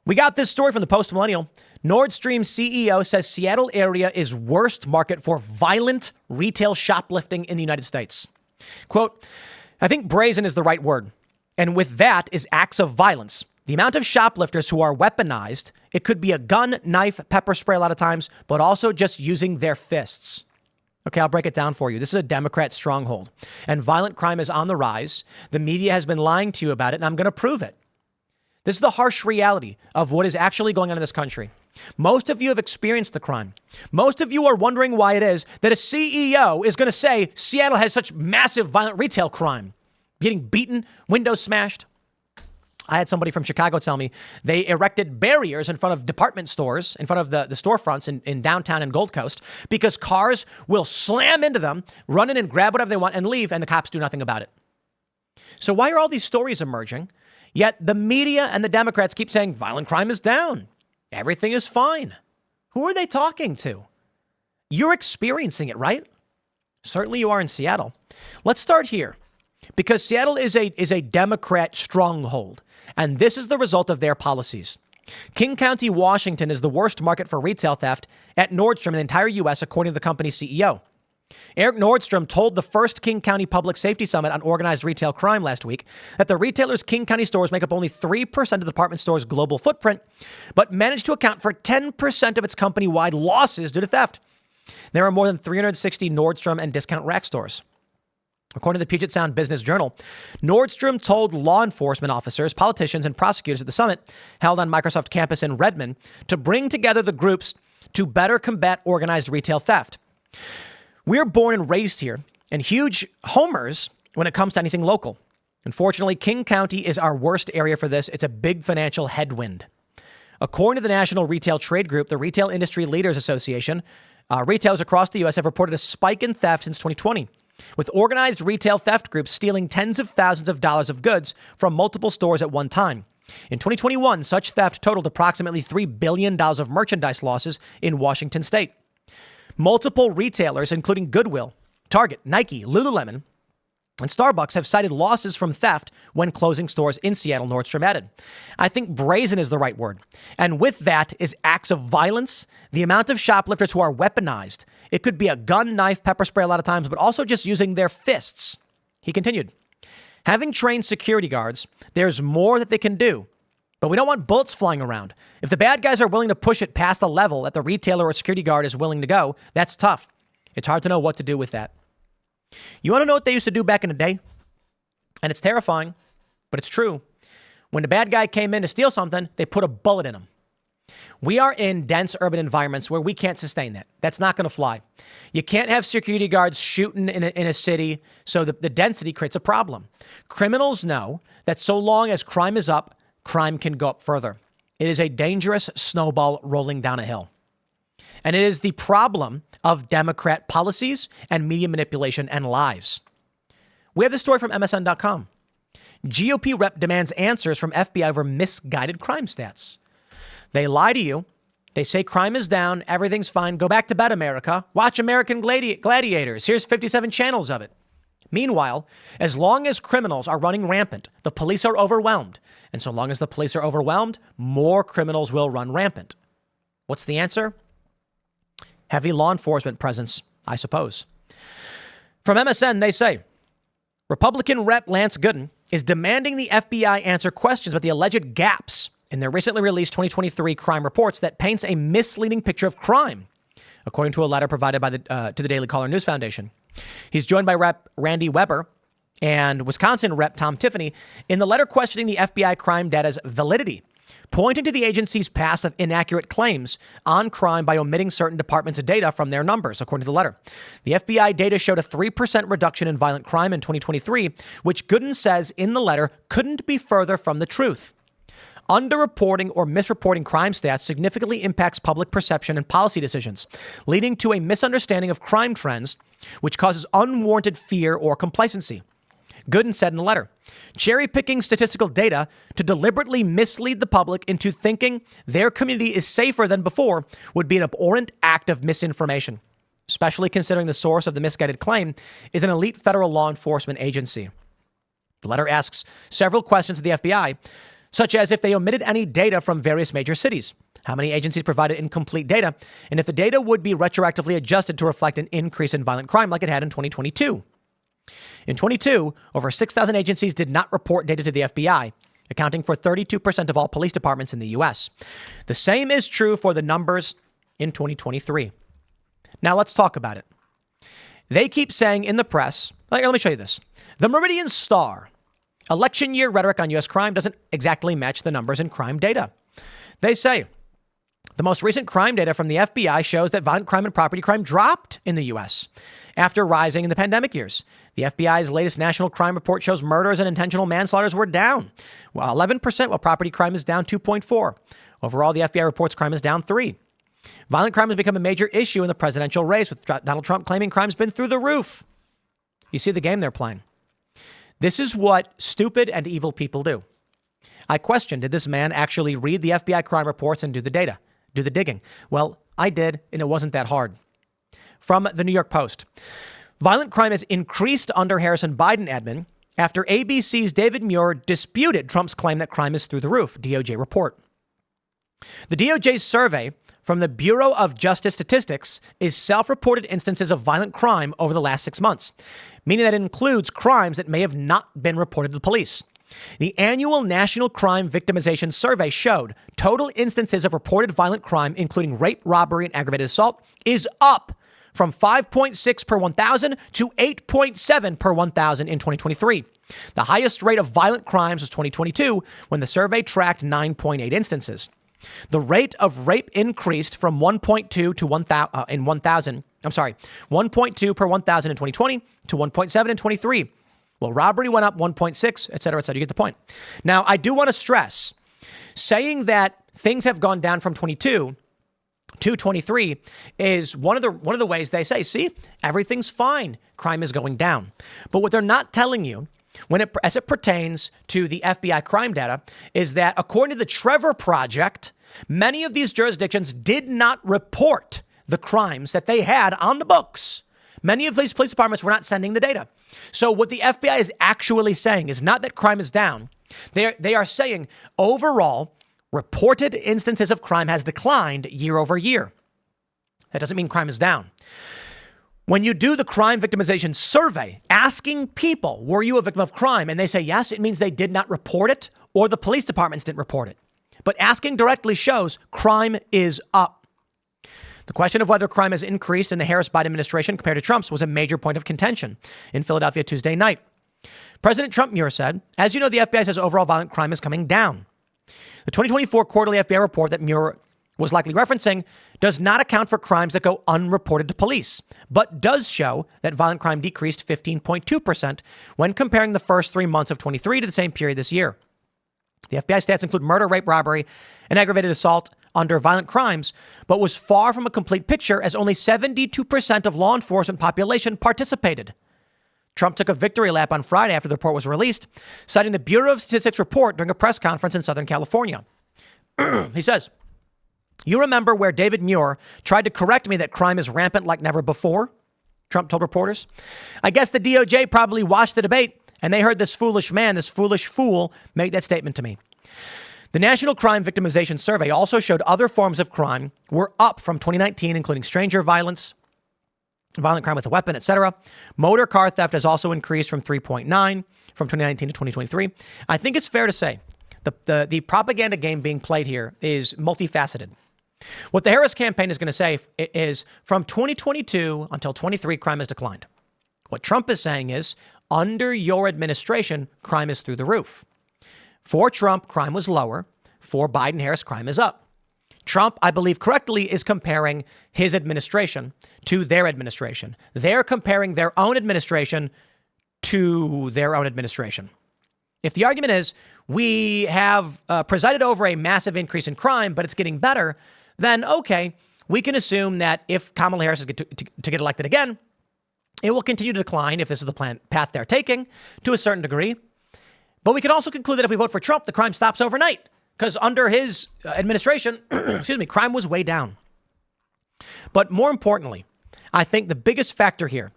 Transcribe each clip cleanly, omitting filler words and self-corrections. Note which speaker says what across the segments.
Speaker 1: We got this story from the Post-Millennial. Nord Stream CEO says Seattle area is worst market for violent retail shoplifting in the United States. Quote, I think brazen is the right word. And with that is acts of violence. The amount of shoplifters who are weaponized, it could be a gun, knife, pepper spray a lot of times, but also just using their fists. Okay, I'll break it down for you. This is a Democrat stronghold, and violent crime is on the rise. The media has been lying to you about it, and I'm going to prove it. This is the harsh reality of what is actually going on in this country. Most of you have experienced the crime. Most of you are wondering why it is that a CEO is going to say Seattle has such massive violent retail crime, getting beaten, windows smashed. I had somebody from Chicago tell me they erected barriers in front of department stores, in front of the storefronts in downtown and Gold Coast, because cars will slam into them, run in and grab whatever they want and leave, and the cops do nothing about it. So why are all these stories emerging? Yet the media and the Democrats keep saying violent crime is down. Everything is fine. Who are they talking to? You're experiencing it, right? Certainly you are in Seattle. Let's start here, because Seattle is a Democrat stronghold. And this is the result of their policies. King County, Washington is the worst market for retail theft at Nordstrom in the entire U.S., according to the company's CEO. Eric Nordstrom told the first King County Public Safety Summit on organized retail crime last week that the retailer's King County stores make up only 3% of the department store's global footprint, but managed to account for 10% of its company-wide losses due to theft. There are more than 360 Nordstrom and Discount Rack stores. According to the Puget Sound Business Journal, Nordstrom told law enforcement officers, politicians, and prosecutors at the summit held on Microsoft campus in Redmond to bring together the groups to better combat organized retail theft. We're born and raised here and huge homers when it comes to anything local. Unfortunately, King County is our worst area for this. It's a big financial headwind. According to the National Retail Trade Group, the Retail Industry Leaders Association, retailers across the U.S. have reported a spike in theft since 2020. With organized retail theft groups stealing tens of thousands of dollars of goods from multiple stores at one time. In 2021, such theft totaled approximately $3 billion of merchandise losses in Washington state. Multiple retailers, including Goodwill, Target, Nike, Lululemon, and Starbucks, have cited losses from theft when closing stores in Seattle, Nordstrom added. I think brazen is the right word. And with that is acts of violence, the amount of shoplifters who are weaponized. It could be a gun, knife, pepper spray a lot of times, but also just using their fists. He continued, having trained security guards, there's more that they can do, but we don't want bullets flying around. If the bad guys are willing to push it past a level that the retailer or security guard is willing to go, that's tough. It's hard to know what to do with that. You want to know what they used to do back in the day? And it's terrifying, but it's true. When the bad guy came in to steal something, they put a bullet in him. We are in dense urban environments where we can't sustain that. That's not going to fly. You can't have security guards shooting in a city, so the density creates a problem. Criminals know that so long as crime is up, crime can go up further. It is a dangerous snowball rolling down a hill. And it is the problem of Democrat policies and media manipulation and lies. We have this story from MSN.com. GOP rep demands answers from FBI over misguided crime stats. They lie to you. They say crime is down. Everything's fine. Go back to bed, America. Watch American Gladiators. Here's 57 channels of it. Meanwhile, as long as criminals are running rampant, the police are overwhelmed. And so long as the police are overwhelmed, more criminals will run rampant. What's the answer? Heavy law enforcement presence, I suppose. From MSN, they say, Republican Rep Lance Gooden is demanding the FBI answer questions about the alleged gaps in their recently released 2023 crime reports that paints a misleading picture of crime, according to a letter provided by to the Daily Caller News Foundation. He's joined by Rep Randy Weber and Wisconsin Rep Tom Tiffany in the letter questioning the FBI crime data's validity, pointing to the agency's past of inaccurate claims on crime by omitting certain departments of data from their numbers, according to the letter. The FBI data showed a 3% reduction in violent crime in 2023, which Gooden says in the letter couldn't be further from the truth. Underreporting or misreporting crime stats significantly impacts public perception and policy decisions, leading to a misunderstanding of crime trends, which causes unwarranted fear or complacency. Gooden said in the letter, cherry-picking statistical data to deliberately mislead the public into thinking their community is safer than before would be an abhorrent act of misinformation, especially considering the source of the misguided claim is an elite federal law enforcement agency. The letter asks several questions of the FBI, such as if they omitted any data from various major cities, how many agencies provided incomplete data, and if the data would be retroactively adjusted to reflect an increase in violent crime like it had in 2022. In 22, over 6,000 agencies did not report data to the FBI, accounting for 32% of all police departments in the U.S. The same is true for the numbers in 2023. Now let's talk about it. They keep saying in the press, let me show you this. The Meridian Star, election year rhetoric on U.S. crime doesn't exactly match the numbers in crime data. They say the most recent crime data from the FBI shows that violent crime and property crime dropped in the U.S. after rising in the pandemic years. The FBI's latest national crime report shows murders and intentional manslaughters were down, 11%, while property crime is down 2.4%. Overall, the FBI reports crime is down 3%. Violent crime has become a major issue in the presidential race, with Donald Trump claiming crime's been through the roof. You see the game they're playing. This is what stupid and evil people do. I question, did this man actually read the FBI crime reports and do the digging? Well, I did, and it wasn't that hard. From the New York Post. Violent crime has increased under Harrison-Biden admin after ABC's David Muir disputed Trump's claim that crime is through the roof, DOJ report. The DOJ's survey from the Bureau of Justice Statistics is self-reported instances of violent crime over the last 6 months, meaning that it includes crimes that may have not been reported to the police. The annual National Crime Victimization Survey showed total instances of reported violent crime, including rape, robbery, and aggravated assault, is up from 5.6 per 1,000 to 8.7 per 1,000 in 2023. The highest rate of violent crimes was 2022, when the survey tracked 9.8 instances. The rate of rape increased from 1.2 to 1.2 per 1,000 in 2020 to 1.7 in 23. Well, robbery went up 1.6, et cetera, et cetera. You get the point. Now, I do want to stress, saying that things have gone down from 22 to 23 is one of the ways they say, see, everything's fine. Crime is going down. But what they're not telling you, as it pertains to the FBI crime data, is that according to the Trevor Project, many of these jurisdictions did not report the crimes that they had on the books. Many of these police departments were not sending the data. So what the FBI is actually saying is not that crime is down. They are saying overall, reported instances of crime has declined year over year. That doesn't mean crime is down. When you do the crime victimization survey, asking people, were you a victim of crime? And they say yes, it means they did not report it or the police departments didn't report it. But asking directly shows crime is up. The question of whether crime has increased in the Harris-Biden administration compared to Trump's was a major point of contention in Philadelphia Tuesday night. President Trump, Muir said, as you know, the FBI says overall violent crime is coming down. The 2024 quarterly FBI report that Muir was likely referencing does not account for crimes that go unreported to police, but does show that violent crime decreased 15.2% when comparing the first 3 months of 23 to the same period this year. The FBI stats include murder, rape, robbery, and aggravated assault under violent crimes, but was far from a complete picture as only 72% of law enforcement population participated. Trump took a victory lap on Friday after the report was released, citing the Bureau of Statistics report during a press conference in Southern California. He says, you remember where David Muir tried to correct me that crime is rampant like never before? Trump told reporters. I guess the DOJ probably watched the debate and they heard this foolish man, this foolish fool, make that statement to me. The National Crime Victimization Survey also showed other forms of crime were up from 2019, including stranger violence, violent crime with a weapon, etc. Motor car theft has also increased from 3.9 from 2019 to 2023. I think it's fair to say the propaganda game being played here is multifaceted. What the Harris campaign is going to say is from 2022 until 23, crime has declined. What Trump is saying is under your administration, crime is through the roof. For Trump, crime was lower. For Biden-Harris, crime is up. Trump, I believe correctly, is comparing his administration to their administration. They're comparing their own administration to their own administration. If the argument is we have presided over a massive increase in crime, but it's getting better, then okay, we can assume that if Kamala Harris is to get elected again, it will continue to decline if this is the path they're taking to a certain degree. But we can also conclude that if we vote for Trump, the crime stops overnight because under his administration, crime was way down. But more importantly, I think the biggest factor here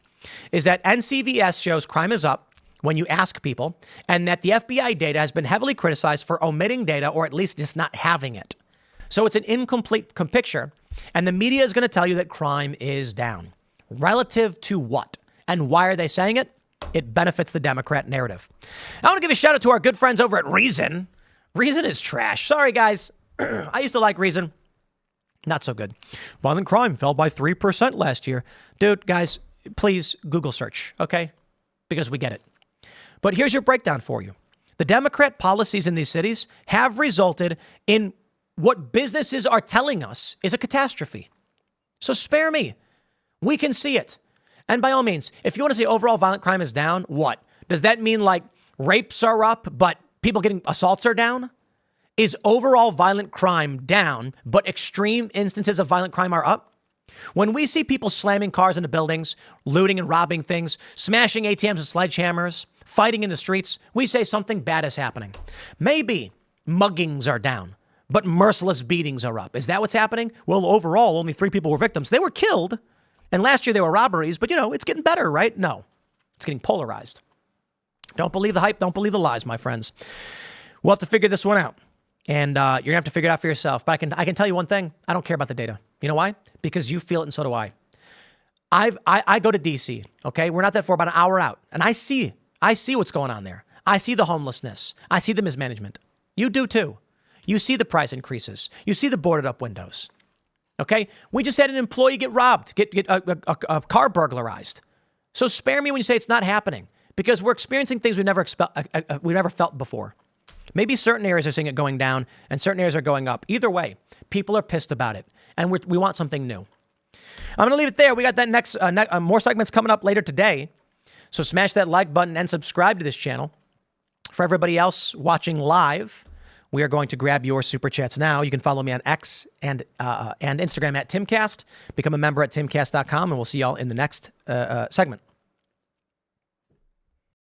Speaker 1: is that NCVS shows crime is up when you ask people, and that the FBI data has been heavily criticized for omitting data or at least just not having it. So it's an incomplete picture, and the media is going to tell you that crime is down. Relative to what? And why are they saying it? It benefits the Democrat narrative. I want to give a shout out to our good friends over at Reason. Reason is trash. Sorry, guys. I used to like Reason. Not so good. Violent crime fell by 3% last year. Dude, guys, please Google search, okay? Because we get it. But here's your breakdown for you. The Democrat policies in these cities have resulted in what businesses are telling us is a catastrophe. So spare me. We can see it. And by all means, if you want to say overall violent crime is down, what? Does that mean like rapes are up, but people getting assaults are down? Is overall violent crime down, but extreme instances of violent crime are up? When we see people slamming cars into buildings, looting and robbing things, smashing ATMs with sledgehammers, fighting in the streets, we say something bad is happening. Maybe muggings are down, but merciless beatings are up. Is that what's happening? Well, overall, only 3 people were victims. They were killed. And last year they were robberies, but it's getting better, right? No, it's getting polarized. Don't believe the hype. Don't believe the lies, my friends. We'll have to figure this one out. And you're going to have to figure it out for yourself. But I can tell you one thing. I don't care about the data. You know why? Because you feel it and so do I. I go to D.C., okay? We're not that far, about an hour out. And I see what's going on there. I see the homelessness. I see the mismanagement. You do too. You see the price increases. You see the boarded up windows. Okay? We just had an employee get robbed, get a car burglarized. So spare me when you say it's not happening, because we're experiencing things we never felt before. Maybe certain areas are seeing it going down and certain areas are going up. Either way, people are pissed about it, and we want something new. I'm going to leave it there. We got that more segments coming up later today. So smash that like button and subscribe to this channel. For everybody else watching live, we are going to grab your super chats now. You can follow me on X and Instagram at Timcast. Become a member at timcast.com, and we'll see y'all in the next segment.